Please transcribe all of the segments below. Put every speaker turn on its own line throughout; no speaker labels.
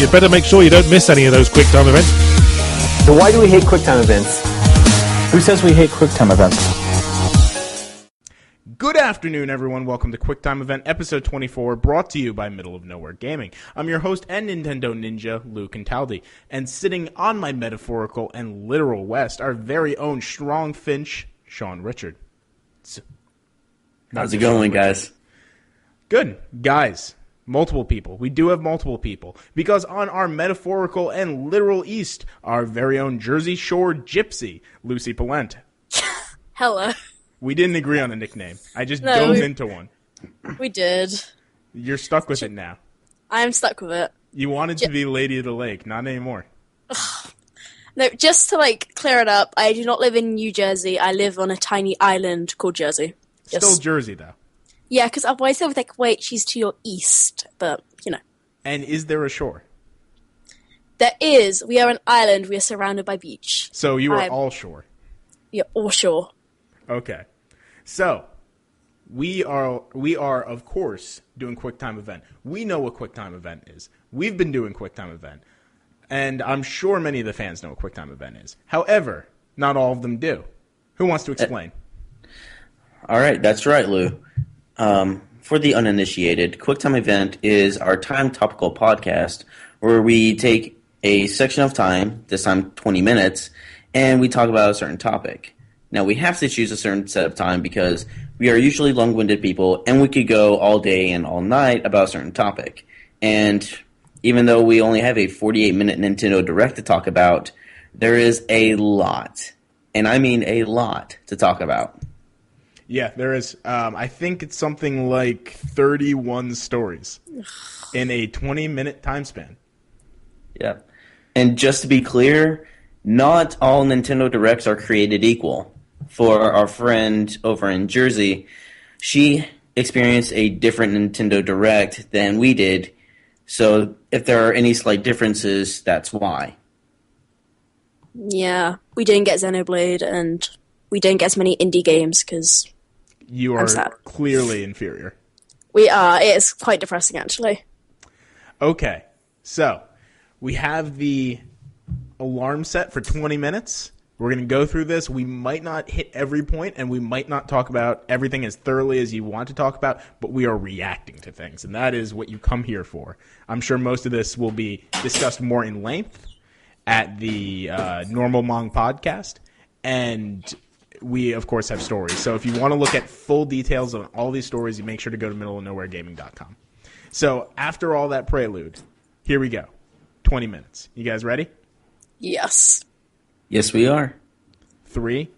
You better make sure you don't miss any of those QuickTime events.
So why do we hate QuickTime events? Who says we hate QuickTime events?
Good afternoon, everyone. Welcome to QuickTime Event Episode 24, brought to you by Middle of Nowhere Gaming. I'm your host and Nintendo Ninja, Luke Taldi, and sitting on my metaphorical and literal west, our very own strong Finch, Shawn Richard.
How's it going, guys?
Good. Guys, multiple people. We do have multiple people, because on our metaphorical and literal east, our very own Jersey Shore gypsy, Lucy Palent.
Hello.
We didn't agree on a nickname. I just dove into one.
We did.
You're stuck with it now.
I'm stuck with it.
You wanted to be Lady of the Lake, not anymore.
No, just to clear it up, I do not live in New Jersey. I live on a tiny island called Jersey.
Still Jersey, though.
Yeah, because otherwise they would think, wait, she's to your east. But,
And is there a shore?
There is. We are an island. We are surrounded by beach.
So you are all shore.
Yeah, all shore.
Okay. So, we are, of course, doing QuickTime Event. We know what QuickTime Event is. We've been doing QuickTime Event. And I'm sure many of the fans know what QuickTime Event is. However, not all of them do. Who wants to explain?
All right, that's right, Lou. For the uninitiated, QuickTime Event is our time topical podcast where we take a section of time, this time 20 minutes, and we talk about a certain topic. Now, we have to choose a certain set of time because we are usually long-winded people, and we could go all day and all night about a certain topic. And even though we only have a 48-minute Nintendo Direct to talk about, there is a lot, and I mean a lot, to talk about.
Yeah, there is. I think it's something like 31 stories in a 20-minute time span.
Yeah. And just to be clear, not all Nintendo Directs are created equal. For our friend over in Jersey, she experienced a different Nintendo Direct than we did. So if there are any slight differences, that's why.
Yeah, we didn't get Xenoblade, and we didn't get as many indie games because
you are clearly inferior.
We are. It is quite depressing, actually.
Okay, so we have the alarm set for 20 minutes. We're going to go through this. We might not hit every point, and we might not talk about everything as thoroughly as you want to talk about, but we are reacting to things, and that is what you come here for. I'm sure most of this will be discussed more in length at the Normal Mong podcast, and we, of course, have stories. So if you want to look at full details on all these stories, you make sure to go to middleofnowheregaming.com. So after all that prelude, here we go. 20 minutes. You guys ready?
Yes.
Yes, we are.
3,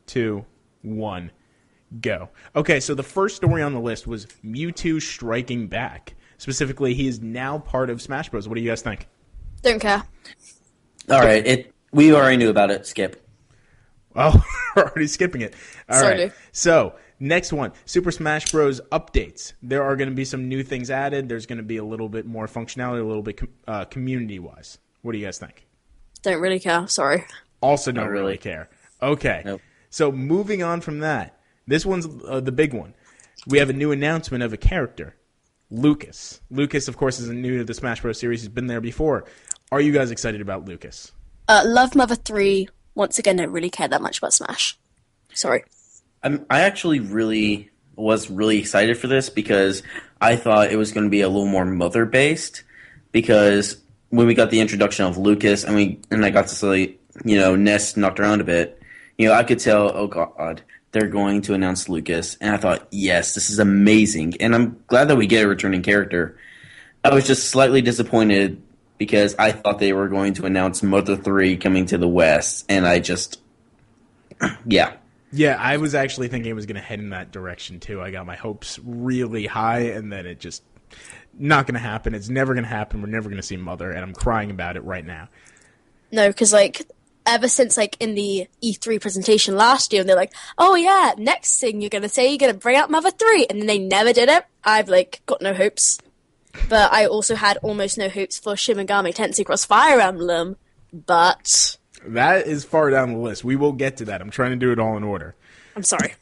2, 1, go. Okay, so the first story on the list was Mewtwo striking back. Specifically, he is now part of Smash Bros. What do you guys think?
Don't care.
All right, we already knew about it. Skip.
Oh, we're already skipping it. All
Sorry.
right. So, next one, Super Smash Bros. Updates. There are going to be some new things added. There's going to be a little bit more functionality, a little bit community-wise. What do you guys think?
Don't really care. Sorry.
Also don't really care. Okay.
Nope.
So, moving on from that, this one's the big one. We have a new announcement of a character, Lucas. Lucas, of course, isn't new to the Smash Bros. Series. He's been there before. Are you guys excited about Lucas?
Love Mother 3. Once again, don't really care that much about Smash. Sorry.
I actually was really excited for this because I thought it was going to be a little more mother-based, because when we got the introduction of Lucas and I got to see, Ness knocked around a bit, I could tell, oh God, they're going to announce Lucas. And I thought, yes, this is amazing. And I'm glad that we get a returning character. I was just slightly disappointed because I thought they were going to announce Mother 3 coming to the West. And I just, yeah.
Yeah, I was actually thinking it was going to head in that direction too. I got my hopes really high, and then it just not going to happen. It's never going to happen. We're never going to see Mother, and I'm crying about it right now.
No, because ever since in the E3 presentation last year, and they're like, oh yeah, next thing you're going to say you're going to bring out Mother 3, and then they never did it. I've got no hopes. But I also had almost no hopes for Shin Megami Tensai Cross Fire Emblem, but
that is far down the list. We will get to that. I'm trying to do it all in order.
I'm sorry.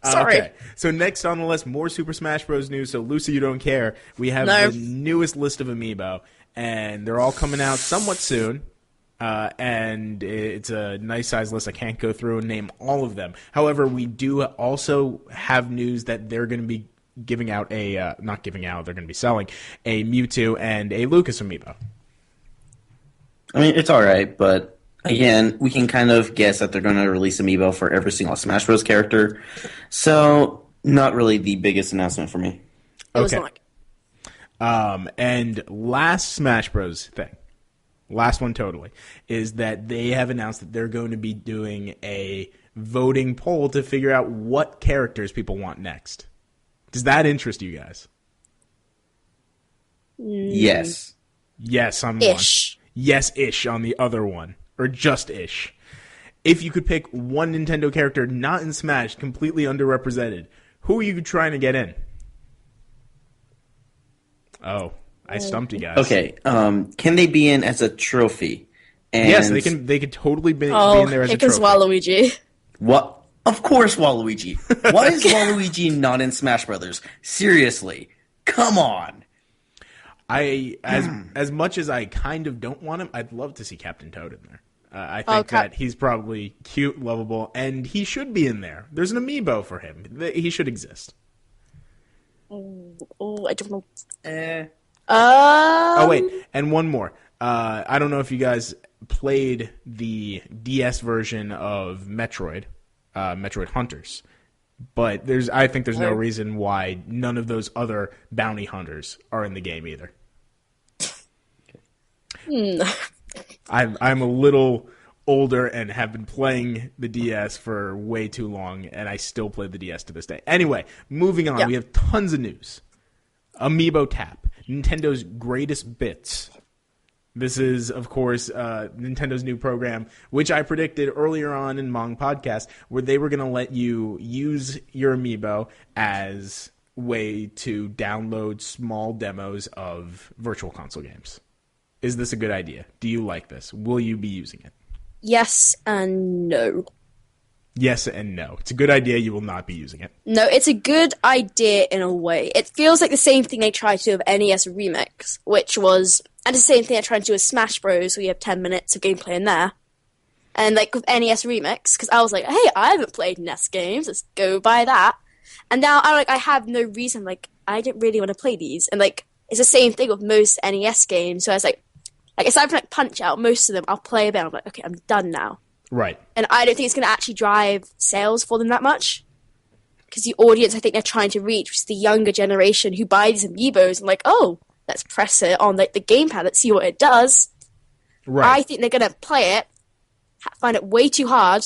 Sorry. Okay. So next on the list, more Super Smash Bros. News. So Lucy, you don't care. We have the newest list of amiibo, and they're all coming out somewhat soon. And it's a nice size list. I can't go through and name all of them. However, we do also have news that they're going to be giving out they're going to be selling a Mewtwo and a Lucas amiibo.
I mean, it's all right, but again, we can kind of guess that they're going to release amiibo for every single Smash Bros. Character. So, not really the biggest announcement for me.
It was
Okay.
not.
And last Smash Bros. Thing. Last one totally, is that they have announced that they're going to be doing a voting poll to figure out what characters people want next. Does that interest you guys?
Yes.
Yes, on
Ish.
one. Yes-ish on the other one. Or just-ish. If you could pick one Nintendo character not in Smash, completely underrepresented, who are you trying to get in? Oh, I stumped you guys.
Okay, can they be in as a trophy? And
Yes, they could totally be in
Oh,
there as a
here comes
trophy.
Waluigi.
What? Of course, Waluigi. Why is Waluigi not in Smash Brothers? Seriously, come on.
As much as I kind of don't want him, I'd love to see Captain Toad in there. I think
Okay.
that he's probably cute, lovable, and he should be in there. There's an amiibo for him. He should exist.
Oh, I don't know.
Oh, wait, and one more. I don't know if you guys played the DS version of Metroid, Metroid Hunters, but I think there's no reason why none of those other bounty hunters are in the game either. I'm a little older and have been playing the DS for way too long, and I still play the DS to this day. Anyway, moving on,
Yeah.
we have tons of news. Amiibo Tap, Nintendo's greatest bits. This is, of course, Nintendo's new program, which I predicted earlier on in Mong Podcast, where they were going to let you use your Amiibo as a way to download small demos of Virtual Console games. Is this a good idea? Do you like this? Will you be using it?
Yes and no.
Yes and no. It's a good idea. You will not be using it.
No, it's a good idea in a way. It feels like the same thing they tried to do with NES Remix, which was, and the same thing they tried to do with Smash Bros, where you have 10 minutes of gameplay in there. And like with NES Remix, because I was like, hey, I haven't played NES games, let's go buy that. And now I have no reason, I didn't really want to play these. And it's the same thing with most NES games. So I was like aside from Punch Out, most of them I'll play a bit. I'm like, okay, I'm done now.
Right.
And I don't think it's going to actually drive sales for them that much. Because the audience I think they're trying to reach is the younger generation who buy these amiibos and oh, let's press it on the gamepad, let's see what it does.
Right.
I think they're going to play it, find it way too hard,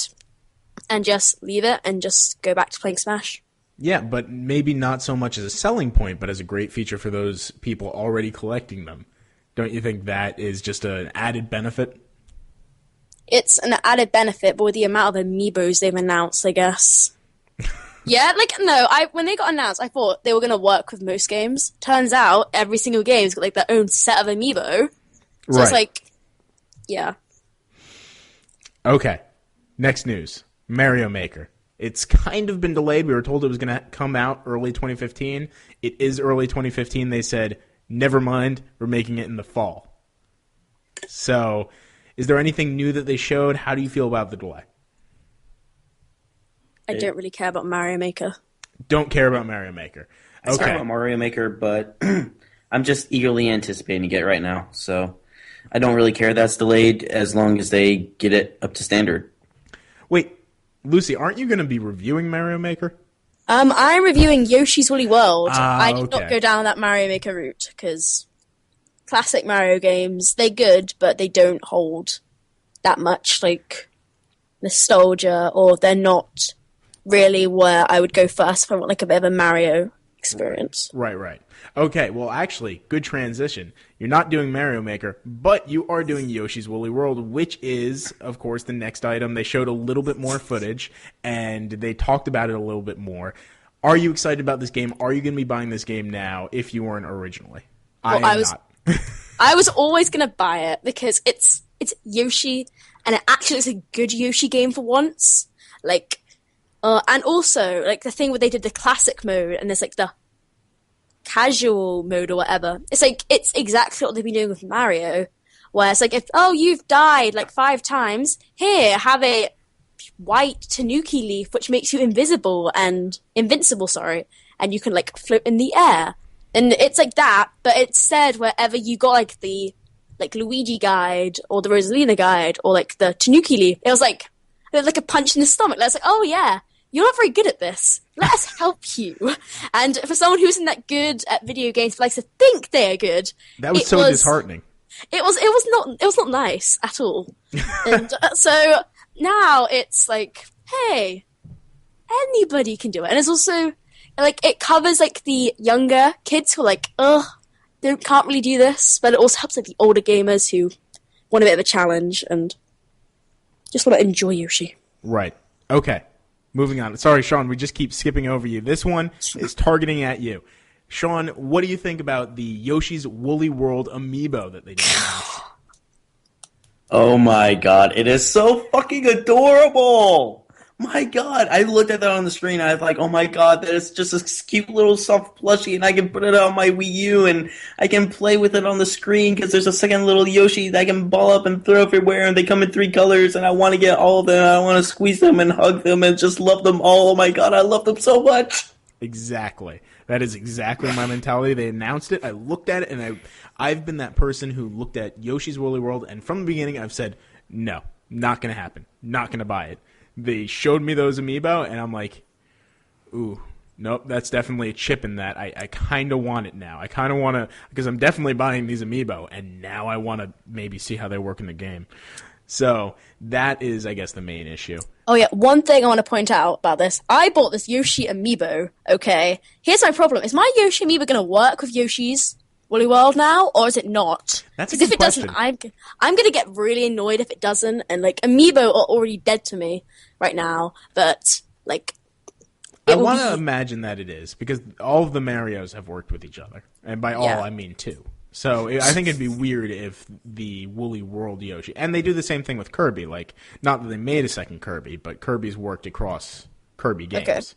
and just leave it and just go back to playing Smash.
Yeah, but maybe not so much as a selling point, but as a great feature for those people already collecting them. Don't you think that is just an added benefit?
It's an added benefit, but with the amount of amiibos they've announced, I guess. Yeah, when they got announced, I thought they were going to work with most games. Turns out, every single game's got their own set of amiibo. So
Right.
it's yeah.
Okay. Next news. Mario Maker. It's kind of been delayed. We were told it was going to come out early 2015. It is early 2015. They said, never mind, we're making it in the fall. So, is there anything new that they showed? How do you feel about the delay?
I don't really care about Mario Maker.
Don't care about Mario Maker.
I care
Okay.
about Mario Maker, but I'm just eagerly anticipating it right now. So I don't really care that's delayed as long as they get it up to standard.
Wait, Lucy, aren't you going to be reviewing Mario Maker?
I'm reviewing Yoshi's Woolly World. I did
okay.
not go down that Mario Maker route, because classic Mario games, they're good, but they don't hold that much, nostalgia, or they're not really where I would go first if I want, a bit of a Mario experience.
Right. Okay, well, actually, good transition. You're not doing Mario Maker, but you are doing Yoshi's Woolly World, which is, of course, the next item. They showed a little bit more footage, and they talked about it a little bit more. Are you excited about this game? Are you going to be buying this game now if you weren't originally?
Well,
I am not.
I was always going to buy it, because it's Yoshi, and it actually is a good Yoshi game for once. And also, the thing where they did the classic mode, and there's, casual mode or whatever. It's like, it's exactly what they've been doing with Mario, where it's like, if, oh, you've died like 5 times, here, have a white tanuki leaf, which makes you invincible, and you can like float in the air. And it's like that, but it's said wherever you got like the Luigi guide or the Rosalina guide or like the tanuki leaf, it was like a punch in the stomach. It's like, oh yeah, you're not very good at this. Let us help you. And for someone who isn't that good at video games but likes to think they're good,
that was so disheartening.
It was not nice at all. And so now it's like, hey, anybody can do it. And it's also like, it covers like the younger kids who are like, they can't really do this, but it also helps like the older gamers who want a bit of a challenge and just want to enjoy Yoshi.
Right. Okay. Moving on. Sorry, Shawn, we just keep skipping over you. This one is targeting at you. Shawn, what do you think about the Yoshi's Woolly World amiibo that they did?
Oh my god, it is so fucking adorable! My god, I looked at that on the screen, I was like, oh my god, that is just a cute little soft plushie, and I can put it on my Wii U, and I can play with it on the screen, because there's a second little Yoshi that I can ball up and throw everywhere, and they come in 3 colors, and I want to get all of them, and I want to squeeze them and hug them, and just love them all. Oh my god, I love them so much!
Exactly. That is exactly my mentality. They announced it, I looked at it, and I've been that person who looked at Yoshi's Woolly World, and from the beginning I've said, no, not going to happen, not going to buy it. They showed me those amiibo, and I'm like, ooh, nope, that's definitely a chip in that. I kind of want it now. I kind of want to, because I'm definitely buying these amiibo, and now I want to maybe see how they work in the game. So that is, I guess, the main issue.
Oh yeah, one thing I want to point out about this. I bought this Yoshi amiibo, okay? Here's my problem. Is my Yoshi amiibo going to work with Yoshi's Woolly World now, or is it not?
That's a
Because
good
if it doesn't, I'm going to get really annoyed if it doesn't, and like, amiibo are already dead to me right now, but like,
I want to imagine that it is, because all of the Marios have worked with each other, and by all I mean 2. So I think it'd be weird if the Woolly World Yoshi, and they do the same thing with Kirby, like, not that they made a second Kirby, but Kirby's worked across Kirby games.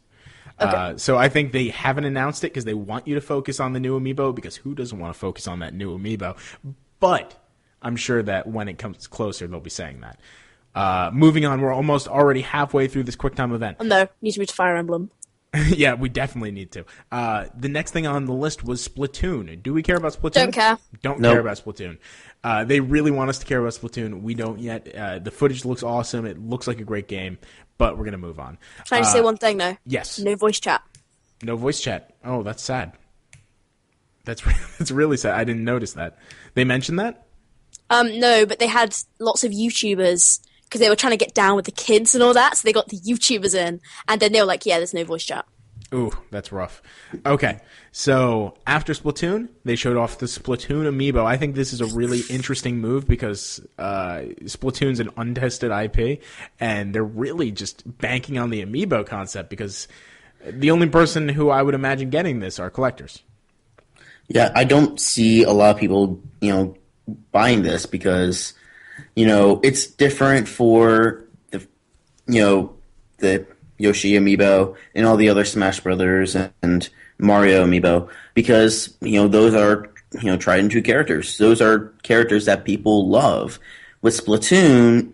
Okay. So I think they haven't announced it because they want you to focus on the new amiibo, because who doesn't want to focus on that new amiibo? But I'm sure that when it comes closer, they'll be saying that. Moving on, we're almost already halfway through this QuickTime event.
Oh no, need to move to Fire Emblem.
Yeah, we definitely need to. The next thing on the list was Splatoon. Do we care about Splatoon?
Don't care.
Don't care about Splatoon. They really want us to care about Splatoon. We don't yet. The footage looks awesome. It looks like a great game, but we're going to move on.
Can I just say one thing, though?
Yes.
No voice chat.
No voice chat. Oh, that's sad. That's really sad. I didn't notice that. They mentioned that?
No, but they had lots of YouTubers because they were trying to get down with the kids and all that, so they got the YouTubers in, and then they were like, yeah, there's no voice chat.
Ooh, that's rough. Okay, so after Splatoon, they showed off the Splatoon amiibo. I think this is a really interesting move because Splatoon's an untested IP, and they're really just banking on the amiibo concept because the only person who I would imagine getting this are collectors.
Yeah, I don't see a lot of people, buying this because, it's different for the Yoshi amiibo and all the other Smash Brothers and Mario amiibo because, those are, tried and true characters. Those are characters that people love. With Splatoon,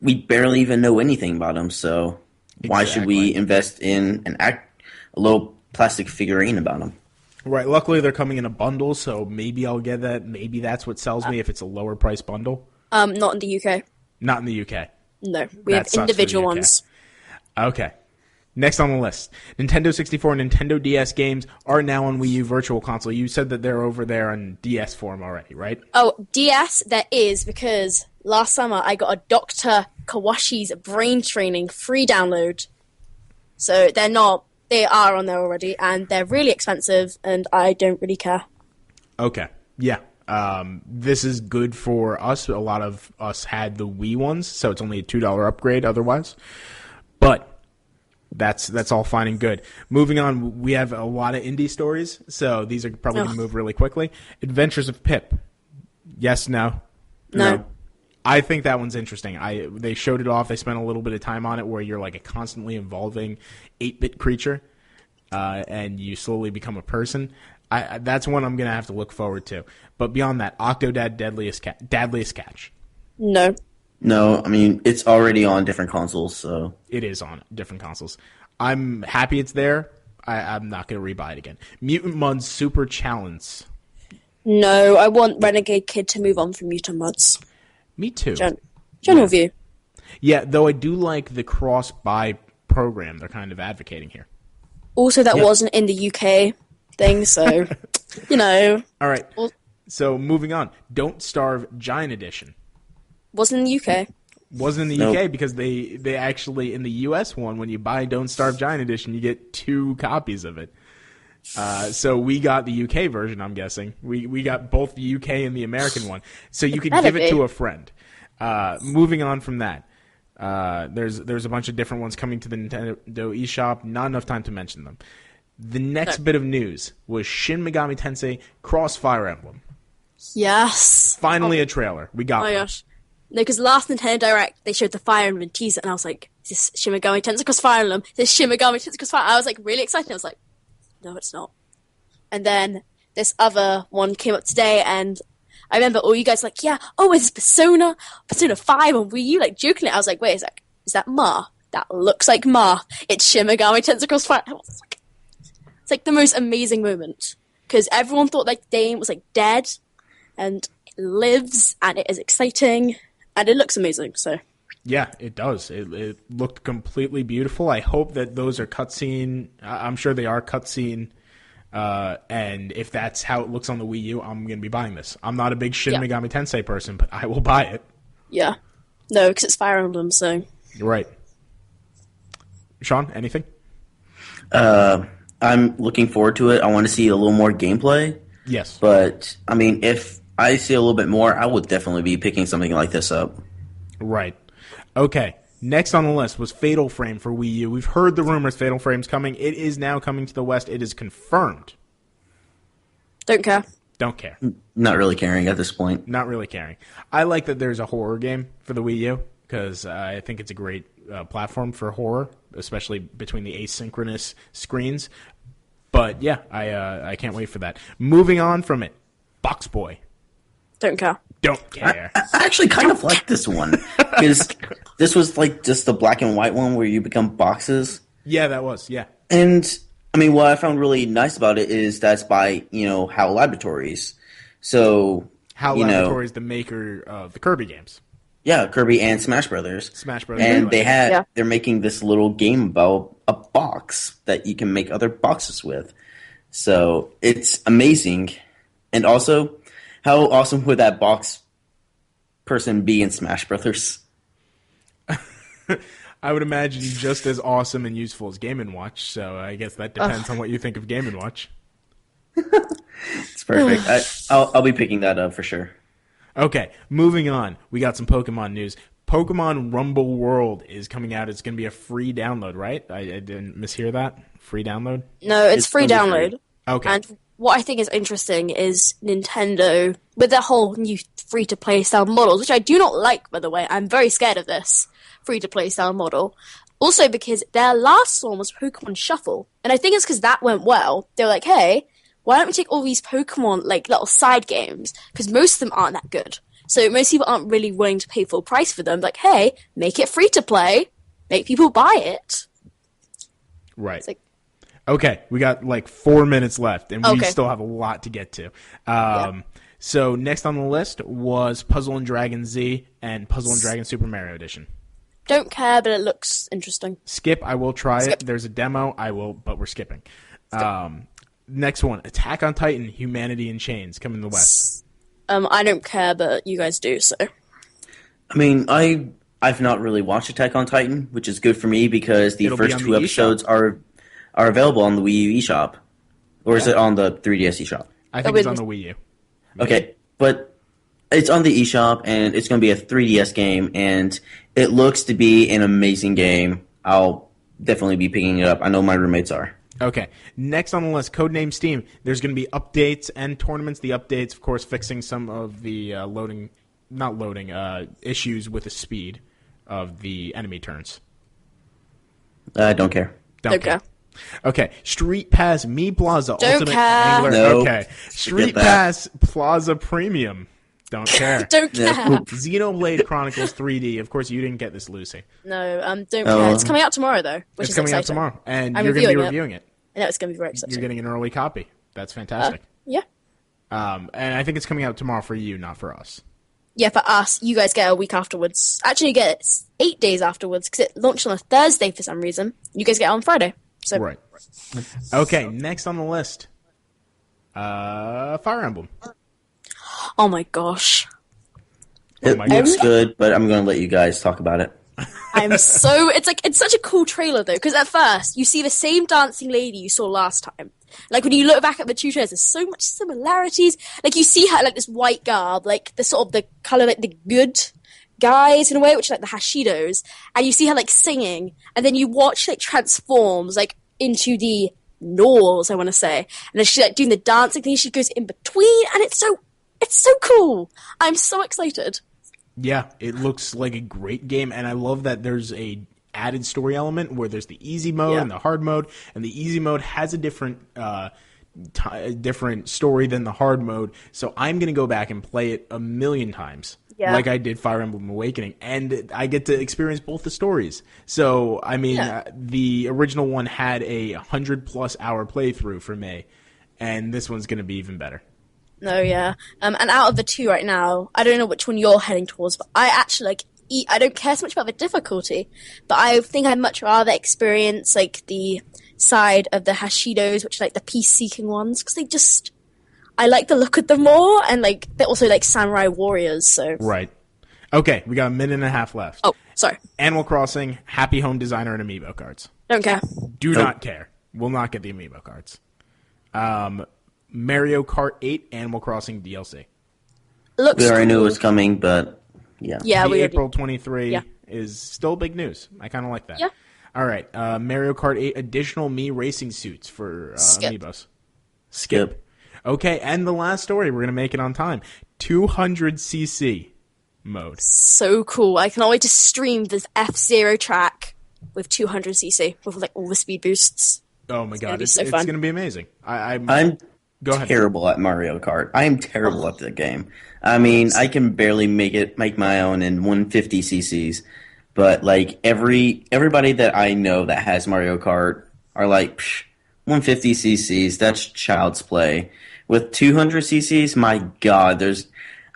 we barely even know anything about them, so why should we invest in a little plastic figurine about them?
Right. Luckily, they're coming in a bundle, so maybe I'll get that. Maybe that's what sells me if it's a lower price bundle.
Not in the UK.
Not in the UK.
No, we have individual ones.
Okay. Next on the list, Nintendo 64 and Nintendo DS games are now on Wii U Virtual Console. You said that they're over there on DS form already, right?
Oh, DS there is because last summer I got a Dr. Kawashi's Brain Training free download. So they're not. They are on there already, and they're really expensive, and I don't really care. Okay.
Yeah. This is good for us. A lot of us had the Wii ones, so it's only a $2 upgrade otherwise. But that's all fine and good. Moving on, we have a lot of indie stories, so these are probably going to move really quickly. Adventures of Pip. Yes, no?
No.
I think that one's interesting. They showed it off. They spent a little bit of time on it where you're like a constantly evolving 8-bit creature. and you slowly become a person. That's one I'm going to have to look forward to. But beyond that, Octodad Deadliest Catch.
No.
No, I mean, it's already on different consoles, so.
It is on different consoles. I'm happy it's there. I'm not going to rebuy it again. Mutant Mudds Super Challenge.
No, I want Renegade Kid to move on from Mutant Mudds.
Me too.
General view.
Yeah, though I do like the cross-buy program they're kind of advocating here.
Also, that wasn't in the UK thing, so, you know.
All right, so moving on. Don't Starve Giant Edition.
Wasn't in the UK.
Wasn't in the UK because they actually, in the US one, when you buy Don't Starve Giant Edition, you get 2 copies of it. So we got the UK version, I'm guessing. We got both the UK and the American one. So you could give it to a friend. Moving on from that. There's a bunch of different ones coming to the Nintendo eShop. Not enough time to mention them. The next bit of news was Shin Megami Tensei Cross Fire Emblem.
Yes.
Finally a trailer. We got
Oh my
one.
gosh. No, because last Nintendo Direct, they showed the Fire Emblem teaser, and I was like, is this Shin Megami Tensei Cross Fire Emblem? Is this Shin Megami Tensei Cross Fire Emblem? I was like really excited. I was like, no, it's not. And then this other one came up today, and I remember all you guys like, yeah, oh, it's Persona 5 on Wii U, like jokingly. I was like, wait a sec, is that Ma? That looks like Ma. It's Shin Megami Tensei Cross Fire. It's like the most amazing moment, because everyone thought like the game was like dead, and it lives, and it is exciting, and it looks amazing. So
Yeah, it does. It looked completely beautiful. I hope that those are cutscene. I'm sure they are cutscene. And if that's how it looks on the Wii U, I'm going to be buying this. I'm not a big Shin Megami Tensei person, but I will buy it.
yeah, no, because it's Fire Emblem. So
You're right. Shawn, anything?
I'm looking forward to it. I want to see a little more gameplay.
Yes.
But, I mean, if I see a little bit more, I would definitely be picking something like this up.
Right. Okay. Next on the list was Fatal Frame for Wii U. We've heard the rumors Fatal Frame's coming. It is now coming to the West. It is confirmed.
don't care.
Don't care.
Not really caring at this point.
Not really caring. I like that there's a horror game for the Wii U because I think it's a great platform for horror, especially between the asynchronous screens. But yeah, I can't wait for that. Moving on from it, Box Boy.
Don't care.
Don't care.
I actually kind of like this one because this was like just the black and white one where you become boxes.
Yeah, that was. Yeah.
And I mean, what I found really nice about it is that's by HAL Laboratories. So
HAL Laboratories, the maker of the Kirby games.
Yeah, Kirby and Smash Brothers.
Smash Brothers.
And they're making this little game about a box that you can make other boxes with. So it's amazing. And also, how awesome would that box person be in Smash Brothers?
I would imagine just as awesome and useful as Game & Watch, so I guess that depends on what you think of Game & Watch.
It's perfect. I'll be picking that up for sure.
Okay, moving on. We got some Pokemon news. Pokemon Rumble World is coming out. It's going to be a free download, right? I didn't mishear that. Free download?
No, it's free download.
Free.
Okay.
And what I think is interesting is Nintendo, with their whole new free-to-play style models, which I do not like, by the way. I'm very scared of this free-to-play style model. Also because their last one was Pokemon Shuffle. And I think it's because that went well. They were like, hey, why don't we take all these Pokemon, like, little side games? Because most of them aren't that good. So most people aren't really willing to pay full price for them. Like, hey, make it free-to-play. Make people buy it.
Right.
It's like,
okay, we got like 4 minutes left, and we still have a lot to get to. So next on the list was Puzzle & Dragon Z and Puzzle & Dragon Super Mario Edition.
don't care, but it looks interesting.
Skip, I will try it. There's a demo, I will, but we're skipping. Next one, Attack on Titan, Humanity in Chains, coming to the West.
I don't care, but you guys do, so.
I mean, I've not really watched Attack on Titan, which is good for me because the first two episodes are available on the Wii U eShop. Or is it on the 3DS eShop?
I think it's on the Wii U.
Okay, but it's on the eShop, and it's going to be a 3DS game, and it looks to be an amazing game. I'll definitely be picking it up. I know my roommates are.
Okay. Next on the list, Codename Steam. There's going to be updates and tournaments. The updates, of course, fixing some of the issues with the speed of the enemy turns.
I don't care.
Don't care. Okay, Street Pass Me Plaza
Don't
Ultimate
care.
Angler.
No.
Okay, Street
that.
Pass Plaza Premium. Don't care.
Don't care.
Yeah.
Xenoblade Chronicles 3D. Of course, you didn't get this, Lucy.
No, don't care. It's coming out tomorrow, though, which
It's
is
coming out
exciting.
tomorrow, and
I'm
you're going to be
reviewing it.
reviewing it.
I know it's going to be very exciting.
You're getting an early copy. That's fantastic.
Yeah.
And I think it's coming out tomorrow for you, not for us.
Yeah, for us, you guys get it a week afterwards. Actually, you get it 8 days afterwards because it launched on a Thursday for some reason. You guys get it on Friday. So
Right. Okay, next on the list. Fire Emblem.
Oh my gosh.
It
my
looks
God.
good, but I'm going to let you guys talk about it.
It's such a cool trailer though, because at first you see the same dancing lady you saw last time. Like when you look back at the two trailers, there's so much similarities. Like you see her like this white garb, like the sort of the color like the good guys in a way, which are like the Hashidos, and you see her like singing, and then you watch like transforms like into the Norse, I want to say, and then she's like doing the dancing thing. She goes in between, and it's so cool. I'm so excited.
Yeah, it looks like a great game, and I love that there's a added story element where there's the easy mode and the hard mode, and the easy mode has a different different story than the hard mode. So I'm going to go back and play it a million times, like I did Fire Emblem Awakening, and I get to experience both the stories. So I mean, the original one had a 100+ hour playthrough for me, and this one's going to be even better.
No, yeah. And out of the two right now, I don't know which one you're heading towards, but I actually I don't care so much about the difficulty, but I think I'd much rather experience like the side of the Hashidos, which are like the peace-seeking ones, because I like the look of them more, and like they're also like samurai warriors. So
Right. Okay, we got a minute and a half left.
Oh, sorry.
Animal Crossing, Happy Home Designer, and Amiibo cards.
Don't care.
Do not care. Will not get the Amiibo cards. Mario Kart 8 Animal Crossing DLC.
Looks
We already knew it
cool.
was coming, but yeah.
Yeah,
The
we
April 23
Yeah.
is still big news. I kind of like that.
Yeah.
All right. Mario Kart 8 additional Mii racing suits for
Skip.
Amiibos. Skip. Okay, and the last story. We're going to make it on time. 200cc mode.
so cool. I can always just stream this F-Zero track with 200cc with like all the speed boosts.
Oh my god,
be
it's
so
going
fun.
to be amazing.
I'm
Go ahead.
terrible at Mario Kart. I am terrible at the game. I mean, I can barely make my own in 150 cc's, but like everybody that I know that has Mario Kart are like, psh, 150 cc's, that's child's play. With 200 cc's, my god,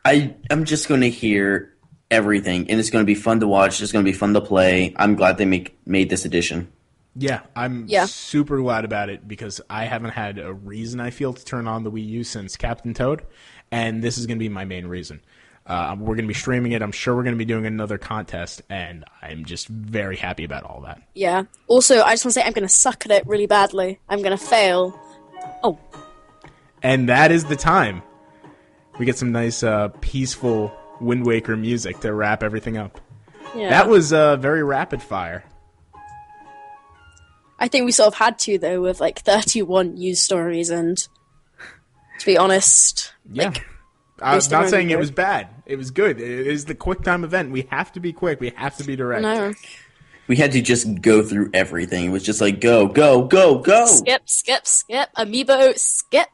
I'm just going to hear everything, and it's going to be fun to watch. It's going to be fun to play. I'm glad they made this edition.
Yeah, I'm
Yeah.
super glad about it because I haven't had a reason, I feel, to turn on the Wii U since Captain Toad, and this is going to be my main reason. We're going to be streaming it. I'm sure we're going to be doing another contest, and I'm just very happy about all that.
Yeah. Also, I just want to say I'm going to suck at it really badly. I'm going to fail. Oh,
And that is the time. We get some nice, peaceful Wind Waker music to wrap everything up.
yeah.
That was very rapid fire.
I think we sort of had to, though, with like 31 news stories, and to be honest,
Yeah.
like,
I'm
most of
not
them
saying
are
it
good.
was bad. It was good. It is the quick time event. We have to be quick. We have to be direct.
no.
We had to just go through everything. It was just like, go, go, go, go.
Skip, skip, skip. Amiibo, skip.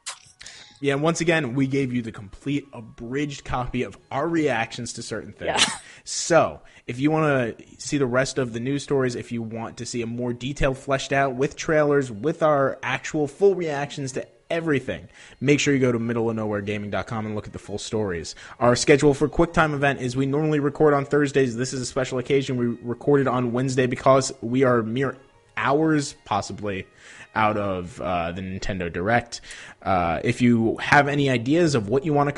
Yeah, and once again, we gave you the complete abridged copy of our reactions to certain things.
Yeah.
So, if you want to see the rest of the news stories, if you want to see a more detailed, fleshed out, with trailers, with our actual full reactions to everything, make sure you go to middleofnowheregaming.com and look at the full stories. Our schedule for QuickTime event is we normally record on Thursdays. This is a special occasion. We recorded on Wednesday because we are mere hours, possibly, out of the Nintendo Direct. If you have any ideas of what you want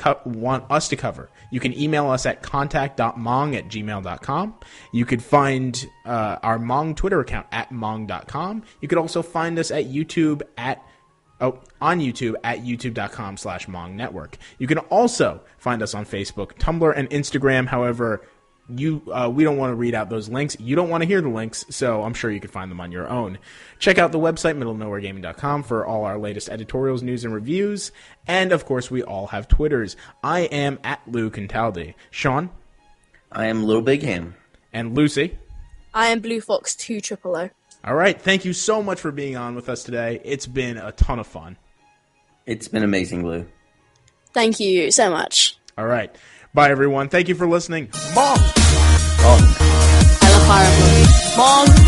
us to cover, you can email us at contact.mong@gmail.com. You could find our Mong Twitter account at mong.com. You could also find us at YouTube on YouTube at youtube.com/Mong Network. You can also find us on Facebook, Tumblr, and Instagram. However, we don't want to read out those links. You don't want to hear the links, so I'm sure you could find them on your own. Check out the website, middleofnowheregaming.com, for all our latest editorials, news, and reviews. And, of course, we all have Twitters. I am at Lou Cantaldi. Shawn?
I am Little Big Ham.
And Lucy?
I am Blue Fox 200.
All right. Thank you so much for being on with us today. It's been a ton of fun.
It's been amazing, Lou.
Thank you so much.
All right. Bye, everyone. Thank you for listening. Mom!
I love Fire Emblem. Mom!